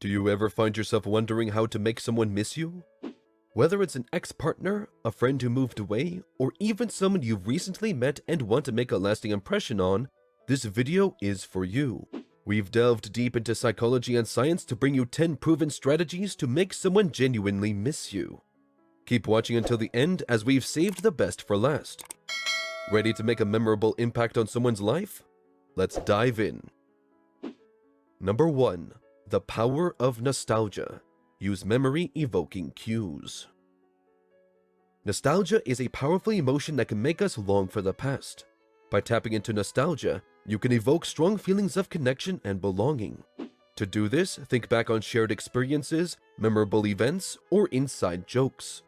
Do you ever find yourself wondering how to make someone miss you? Whether it's an ex-partner, a friend who moved away, or even someone you've recently met and want to make a lasting impression on, this video is for you. We've delved deep into psychology and science to bring you 10 proven strategies to make someone genuinely miss you. Keep watching until the end as we've saved the best for last. Ready to make a memorable impact on someone's life? Let's dive in. Number 1. The power of nostalgia. Use memory-evoking cues. Nostalgia is a powerful emotion that can make us long for the past. By tapping into nostalgia, you can evoke strong feelings of connection and belonging. To do this, think back on shared experiences, memorable events, or inside jokes.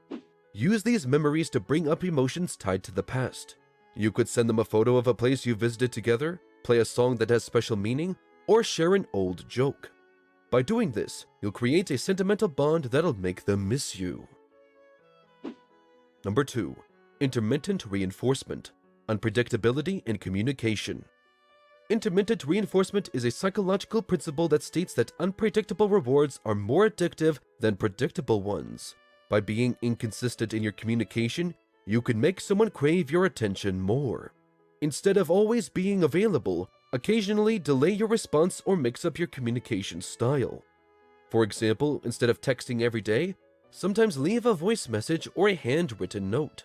Use these memories to bring up emotions tied to the past. You could send them a photo of a place you visited together, play a song that has special meaning, or share an old joke. By doing this, you'll create a sentimental bond that'll make them miss you. Number 2. Intermittent Reinforcement. Unpredictability in communication. Intermittent reinforcement is a psychological principle that states that unpredictable rewards are more addictive than predictable ones. By being inconsistent in your communication, you can make someone crave your attention more. Instead of always being available, occasionally delay your response or mix up your communication style. For example, instead of texting every day, sometimes leave a voice message or a handwritten note.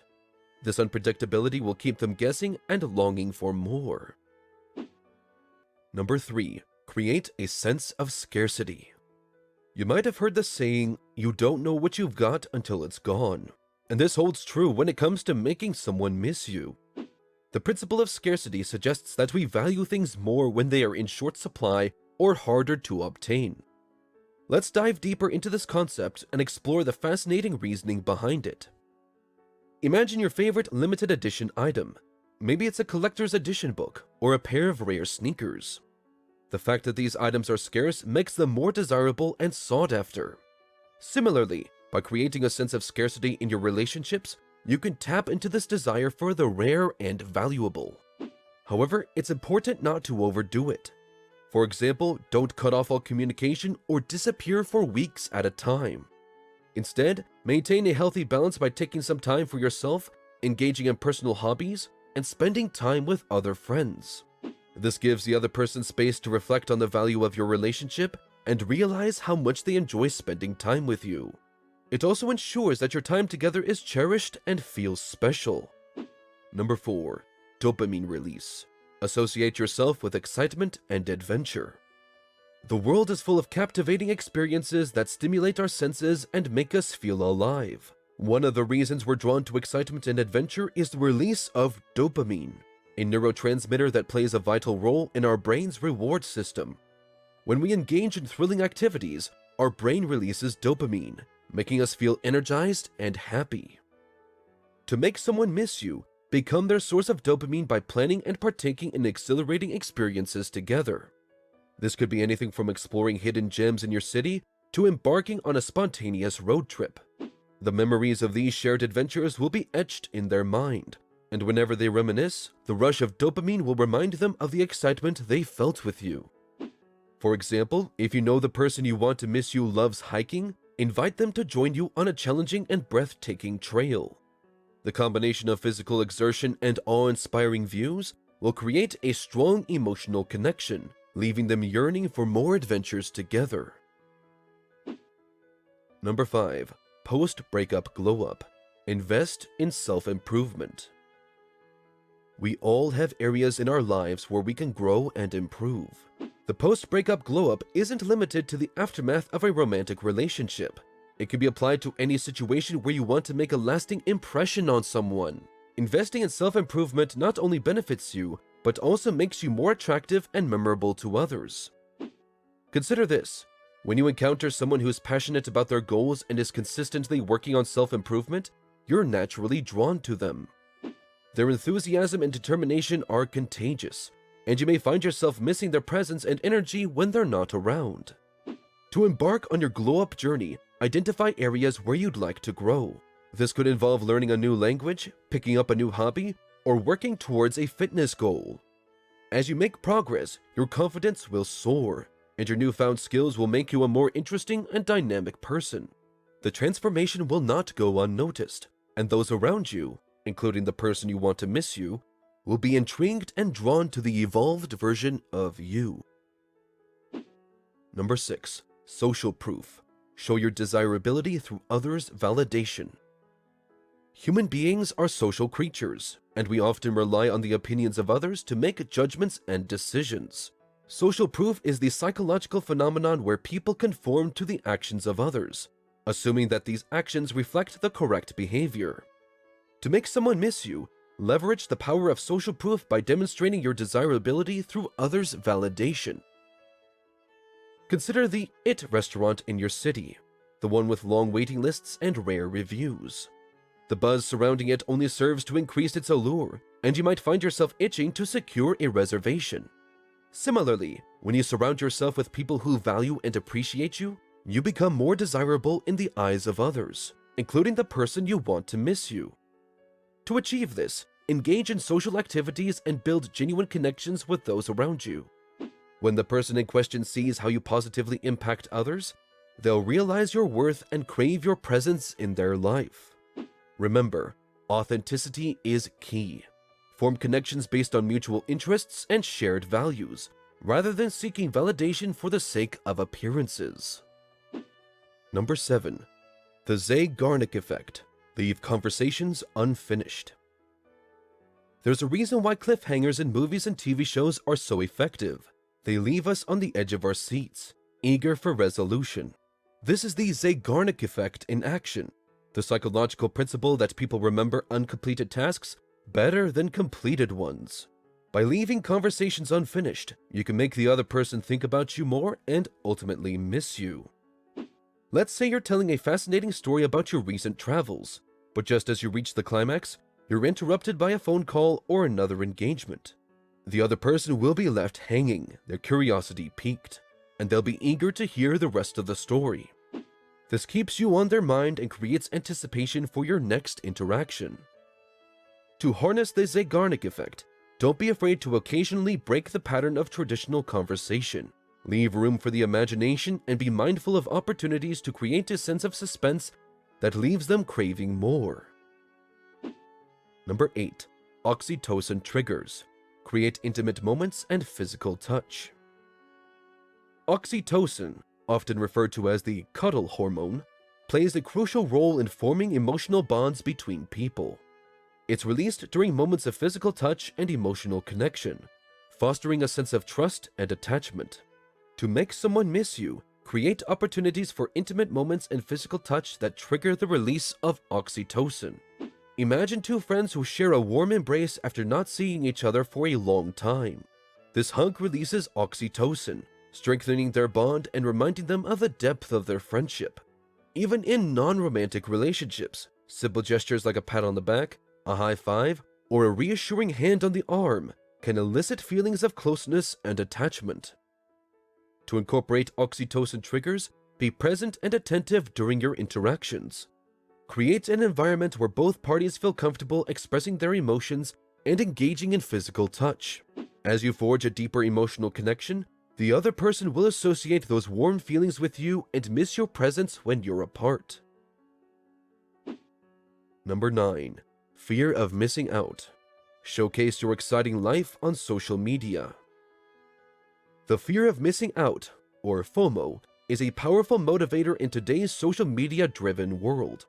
This unpredictability will keep them guessing and longing for more. Number 3. Create a sense of scarcity. You might have heard the saying, "You don't know what you've got until it's gone." And this holds true when it comes to making someone miss you. The principle of scarcity suggests that we value things more when they are in short supply or harder to obtain. Let's dive deeper into this concept and explore the fascinating reasoning behind it. Imagine your favorite limited edition item. Maybe it's a collector's edition book or a pair of rare sneakers. The fact that these items are scarce makes them more desirable and sought after. Similarly, by creating a sense of scarcity in your relationships, you can tap into this desire for the rare and valuable. However, it's important not to overdo it. For example, don't cut off all communication or disappear for weeks at a time. Instead, maintain a healthy balance by taking some time for yourself, engaging in personal hobbies, and spending time with other friends. This gives the other person space to reflect on the value of your relationship and realize how much they enjoy spending time with you. It also ensures that your time together is cherished and feels special. Number 4. Dopamine Release. Associate yourself with excitement and adventure. The world is full of captivating experiences that stimulate our senses and make us feel alive. One of the reasons we're drawn to excitement and adventure is the release of dopamine, a neurotransmitter that plays a vital role in our brain's reward system. When we engage in thrilling activities, our brain releases dopamine, making us feel energized and happy. To make someone miss you, become their source of dopamine by planning and partaking in exhilarating experiences together. This could be anything from exploring hidden gems in your city to embarking on a spontaneous road trip. The memories of these shared adventures will be etched in their mind, and whenever they reminisce, the rush of dopamine will remind them of the excitement they felt with you. For example, if you know the person you want to miss you loves hiking, invite them to join you on a challenging and breathtaking trail. The combination of physical exertion and awe-inspiring views will create a strong emotional connection, leaving them yearning for more adventures together. Number 5. Post-breakup glow-up. Invest in self-improvement. We all have areas in our lives where we can grow and improve. The post-breakup glow-up isn't limited to the aftermath of a romantic relationship. It can be applied to any situation where you want to make a lasting impression on someone. Investing in self-improvement not only benefits you, but also makes you more attractive and memorable to others. Consider this. When you encounter someone who is passionate about their goals and is consistently working on self-improvement, you're naturally drawn to them. Their enthusiasm and determination are contagious, and you may find yourself missing their presence and energy when they're not around. To embark on your glow-up journey, identify areas where you'd like to grow. This could involve learning a new language, picking up a new hobby, or working towards a fitness goal. As you make progress, your confidence will soar, and your newfound skills will make you a more interesting and dynamic person. The transformation will not go unnoticed, and those around you, including the person you want to miss you, will be intrigued and drawn to the evolved version of you. Number 6. Social proof. Show your desirability through others' validation. Human beings are social creatures, and we often rely on the opinions of others to make judgments and decisions. Social proof is the psychological phenomenon where people conform to the actions of others, assuming that these actions reflect the correct behavior. To make someone miss you, leverage the power of social proof by demonstrating your desirability through others' validation. Consider the It restaurant in your city, the one with long waiting lists and rare reviews. The buzz surrounding it only serves to increase its allure, and you might find yourself itching to secure a reservation. Similarly, when you surround yourself with people who value and appreciate you, you become more desirable in the eyes of others, including the person you want to miss you. To achieve this, engage in social activities and build genuine connections with those around you. When the person in question sees how you positively impact others, they'll realize your worth and crave your presence in their life. Remember, authenticity is key. Form connections based on mutual interests and shared values, rather than seeking validation for the sake of appearances. Number 7. The Zagarnik Effect. Leave conversations unfinished. There's a reason why cliffhangers in movies and TV shows are so effective. They leave us on the edge of our seats, eager for resolution. This is the Zagarnik Effect in action, the psychological principle that people remember uncompleted tasks better than completed ones. By leaving conversations unfinished, you can make the other person think about you more and ultimately miss you. Let's say you're telling a fascinating story about your recent travels, but just as you reach the climax, you're interrupted by a phone call or another engagement. The other person will be left hanging, their curiosity piqued, and they'll be eager to hear the rest of the story. This keeps you on their mind and creates anticipation for your next interaction. To harness the Zagarnik Effect, don't be afraid to occasionally break the pattern of traditional conversation. Leave room for the imagination and be mindful of opportunities to create a sense of suspense that leaves them craving more. Number 8. Oxytocin Triggers. Create intimate moments and physical touch. Oxytocin, often referred to as the cuddle hormone, plays a crucial role in forming emotional bonds between people. It's released during moments of physical touch and emotional connection, fostering a sense of trust and attachment. To make someone miss you, create opportunities for intimate moments and physical touch that trigger the release of oxytocin. Imagine two friends who share a warm embrace after not seeing each other for a long time. This hug releases oxytocin, strengthening their bond and reminding them of the depth of their friendship. Even in non-romantic relationships, simple gestures like a pat on the back, a high five, or a reassuring hand on the arm can elicit feelings of closeness and attachment. To incorporate oxytocin triggers, be present and attentive during your interactions. Create an environment where both parties feel comfortable expressing their emotions and engaging in physical touch. As you forge a deeper emotional connection, the other person will associate those warm feelings with you and miss your presence when you're apart. Number 9. Fear of missing out. Showcase your exciting life on social media. The fear of missing out, or FOMO, is a powerful motivator in today's social media-driven world.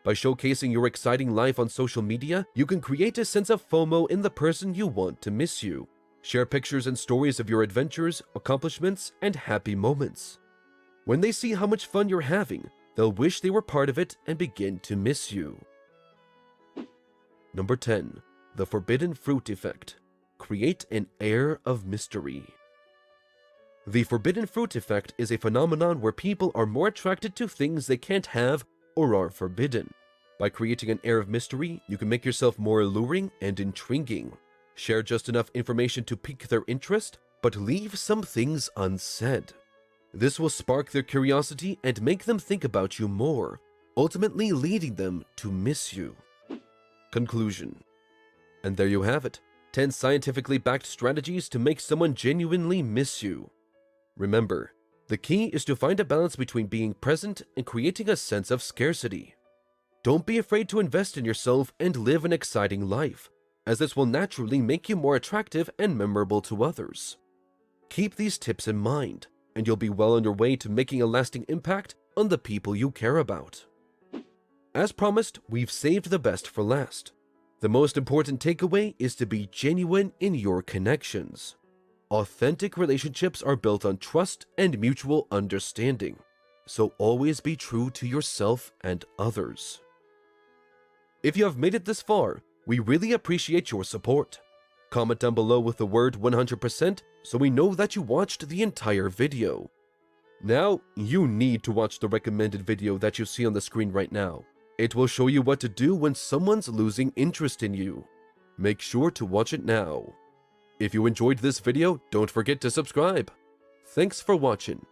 By showcasing your exciting life on social media, you can create a sense of FOMO in the person you want to miss you. Share pictures and stories of your adventures, accomplishments, and happy moments. When they see how much fun you're having, they'll wish they were part of it and begin to miss you. Number 10. The Forbidden Fruit Effect. Create an air of mystery. The forbidden fruit effect is a phenomenon where people are more attracted to things they can't have or are forbidden. By creating an air of mystery, you can make yourself more alluring and intriguing. Share just enough information to pique their interest, but leave some things unsaid. This will spark their curiosity and make them think about you more, ultimately leading them to miss you. Conclusion. And there you have it, 10 scientifically backed strategies to make someone genuinely miss you. Remember, the key is to find a balance between being present and creating a sense of scarcity. Don't be afraid to invest in yourself and live an exciting life, as this will naturally make you more attractive and memorable to others. Keep these tips in mind, and you'll be well on your way to making a lasting impact on the people you care about. As promised, we've saved the best for last. The most important takeaway is to be genuine in your connections. Authentic relationships are built on trust and mutual understanding, so always be true to yourself and others. If you have made it this far, we really appreciate your support. Comment down below with the word 100% so we know that you watched the entire video. Now, you need to watch the recommended video that you see on the screen right now. It will show you what to do when someone's losing interest in you. Make sure to watch it now. If you enjoyed this video, don't forget to subscribe. Thanks for watching.